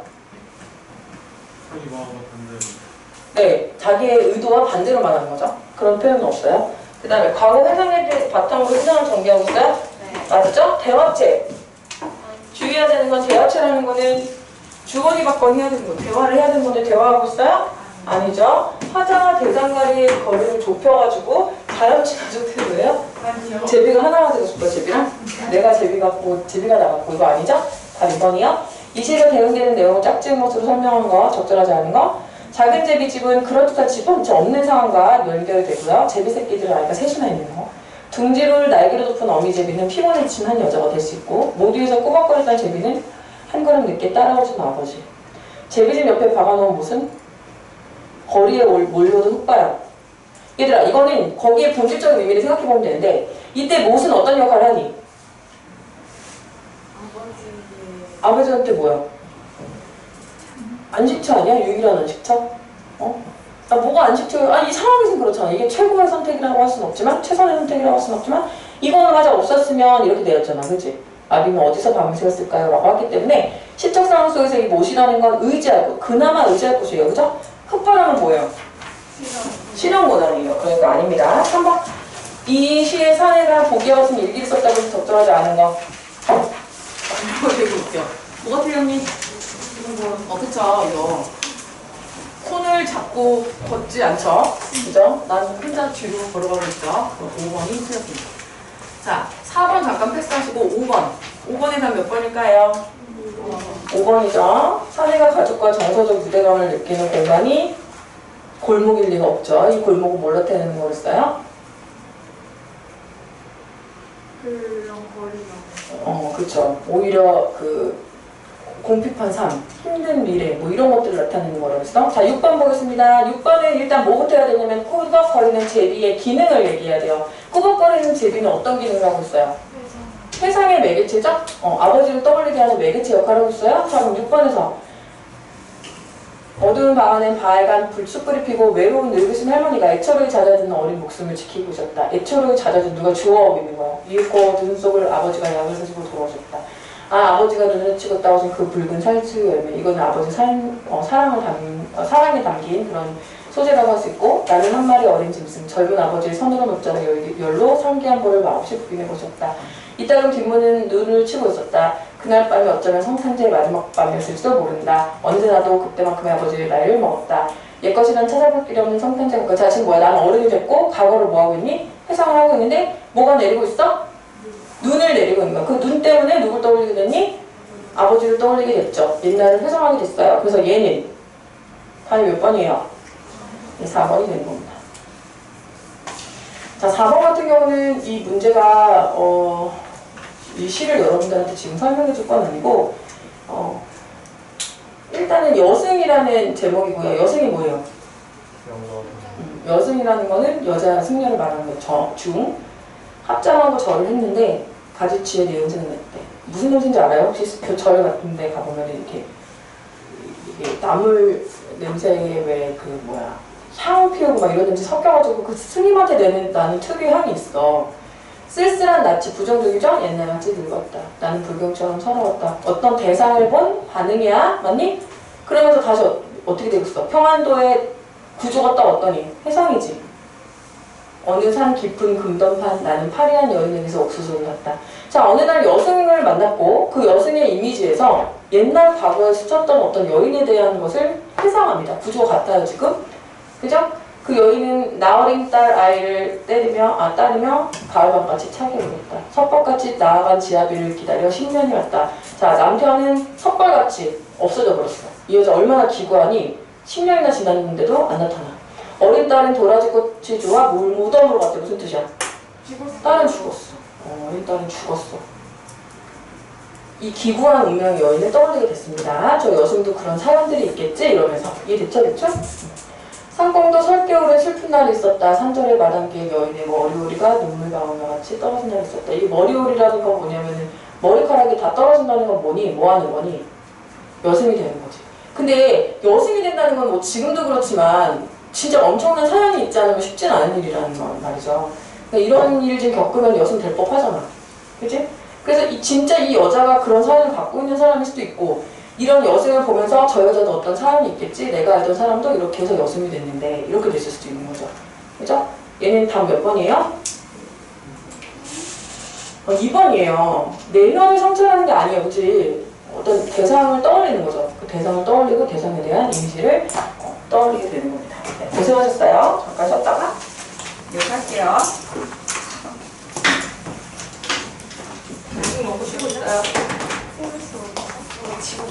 이거하고 반대. 네, 자기의 의도와 반대로 말하는 거죠. 그런 표현은 없어요. 그 다음에 과거 회상에 대해서 바탕으로 회상을 전개하고 있어요? 네. 맞죠? 대화체. 주의해야 되는 건 대화체라는 거는 주거니 받거니 해야 되는 거. 대화를 해야 되는 건데 대화하고 있어요? 아니죠. 화자와 대상 간의 거리를 좁혀가지고 자연치가 좋대요. 왜요? 아니요. 제비가 하나가 되고 싶어, 제비랑? 내가 제비 같고 제비가 나갔고 이거 아니죠? 답 2번이요. 이 시에 대응되는 내용을 짝지은 것으로 설명한 거, 적절하지 않은 거. 작은 제비집은 그럴듯한 집은 없는 상황과 연결되고요. 제비 새끼들은 아이가 셋이나 있는 거. 둥지를 날개로 덮은 어미 제비는 피곤에 지친 한 여자가 될 수 있고 모두 위에서 꼬박거리던 제비는 한 걸음 늦게 따라오신 아버지. 제비집 옆에 박아놓은 못은 거리에 몰려오던 흙바람. 얘들아, 이거는 거기에 본질적인 의미를 생각해보면 되는데 이때 못은 어떤 역할을 하니? 아버지한테 뭐야? 안식처 아니야? 유일한 안식처? 뭐가 안식처? 이 상황에서는 그렇잖아. 이게 최고의 선택이라고 할 수는 없지만 최선의 선택이라고 할 수는 없지만 이거는 맞아 없었으면 이렇게 되었잖아. 그치? 아니면 어디서 밤을 새웠을까요? 라고 했기 때문에 시적 상황 속에서 이 못이라는 건 의지하고 그나마 의지할 곳이에요. 그죠? 흙바람은 뭐예요? 실현고난이에요. 그러니까 아닙니다. 3번. 이 시의 사내가 보기와 같은 일기를 썼다고 해서 적절하지 않은 거. 이거 되게 웃겨. 뭐가 틀렸니? 그쵸, 이거. 손을 잡고 걷지 않죠? 그죠? 난 혼자 뒤로 걸어가고 있죠? 5번이 틀렸습니다. 자, 4번 잠깐 패스하시고 5번. 5번에 단 몇 번일까요? 5번이죠. 사내가 가족과 정서적 유대감을 느끼는 공간이 골목일 리가 없죠. 이 골목은 뭘로 나타내는 거였어요? 그런 거리가. 그쵸. 오히려 공핍한 삶, 힘든 미래, 이런 것들을 나타내는 거라고 했어. 자, 6번 보겠습니다. 6번은 일단 뭐부터 해야 되냐면 꾸벅거리는 제비의 기능을 얘기해야 돼요. 꾸벅거리는 제비는 어떤 기능을 하고 있어요? 세상의 매개체죠? 아버지를 떠올리게 하는 매개체 역할을 하고 있어요. 자, 그럼 6번에서 어두운 방 안엔 바알간 불쑥불이 피고 외로운 늙으신 할머니가 애처로이 잦아드는 어린 목숨을 지키고 있었다. 애처로이 잦아든 누가 주워오고 있는 거야. 이윽고 눈 속을 아버지가 약을 사주고 돌아오셨다. 아버지가 눈을 치고 따오신 그 붉은 살치의 열매. 이거는 아버지 사랑에 담긴 그런 소재라고 할 수 있고 나는 한 마리 어린 짐승. 젊은 아버지의 서늘한 옷자락 열로 상기한 볼을 마음없이 부인해보셨다. 이따금 뒷문은 눈을 치고 있었다. 그날 밤이 어쩌면 성탄제의 마지막 밤이었을지도 모른다. 언제나도 그때만큼의 아버지의 나이를 먹었다. 옛것이란 찾아볼 필요 없는 성탄제가 자, 지금 뭐야? 나는 어른이 됐고 과거를 뭐하고 있니? 회상을 하고 있는데 뭐가 내리고 있어? 눈을 내리고 있는 거야. 그 눈 때문에 누굴 떠올리게 됐니? 아버지를 떠올리게 됐죠. 옛날을 회상하게 됐어요. 그래서 얘는 답이 몇 번이에요? 4번이 되는 겁니다. 자, 4번 같은 경우는 이 문제가 이 시를 여러분들한테 지금 설명해 줄 건 아니고 일단은 여승이라는 제목이고요. 여승이 뭐예요? 여승이라는 거는 여자 승려를 말하는 거죠. 합장하고 절을 했는데 가지치에 냄새가 났대. 무슨 냄새인지 알아요? 혹시 절 같은 데 가보면 이게 나물 냄새에 왜 향 피우고 막 이런 냄새 섞여가지고 그 스님한테 나는 특유의 향이 있어. 쓸쓸한 낯이 부정적이죠? 옛날 같이 늙었다. 나는 불경처럼 서러웠다. 어떤 대상을 본 반응이야. 맞니? 그러면서 다시 어떻게 되겠어? 평안도의 구조가 딱 어떠니? 해상이지. 어느 산 깊은 금던판 나는 파리한 여인에게서 옥수수를 샀다. 자, 어느 날 여승을 만났고 그 여승의 이미지에서 옛날 과거에 스쳤던 어떤 여인에 대한 것을 회상합니다. 구조가 같아요, 지금. 그죠? 그 여인은 나어린 딸 아이를 따르며 가을밤같이 차게 울었다. 섭벌같이 나아간 지아비를 기다려 10년이 왔다. 자, 남편은 섭벌같이 없어져 버렸어. 이 여자 얼마나 기구하니? 10년이나 지났는데도 안 나타나. 어린 딸은 도라지꽃이 좋아 무덤으로 갔대. 무슨 뜻이야? 딸은 죽었어. 어린 딸은 죽었어. 이 기구한 운명의 여인을 떠올리게 됐습니다. 저 여승도 그런 사연들이 있겠지? 이러면서. 이해됐죠? 됐죠? 상공도 설겨울에 슬픈 날이 있었다. 산절에 마당기에 여인의 머리오리가 눈물방울과 같이 떨어진 날이 있었다. 이 머리오리라는 건 뭐냐면은 머리카락이 다 떨어진다는 건 뭐니? 뭐 하는 거니? 여승이 되는 거지. 근데 여승이 된다는 건 뭐 지금도 그렇지만 진짜 엄청난 사연이 있지 않으면 쉽진 않은 일이라는 말이죠. 그러니까 이런 일 좀 겪으면 여승 될 법하잖아. 그치? 그래서 진짜 이 여자가 그런 사연을 갖고 있는 사람일 수도 있고 이런 여승을 보면서 저 여자도 어떤 사연이 있겠지? 내가 알던 사람도 이렇게 해서 여승이 됐는데 이렇게 됐을 수도 있는 거죠. 그죠? 얘는 다음 몇 번이에요? 2번이에요. 내면을 성찰하는 게 아니에요. 그치? 어떤 대상을 떠올리는 거죠. 그 대상을 떠올리고 대상에 대한 이미지를 떠올리게 되는 겁니다. 네, 고생하셨어요. 잠깐 쉬었다가 이렇게 할게요. 음식 먹고 쉬고 있어요. 지금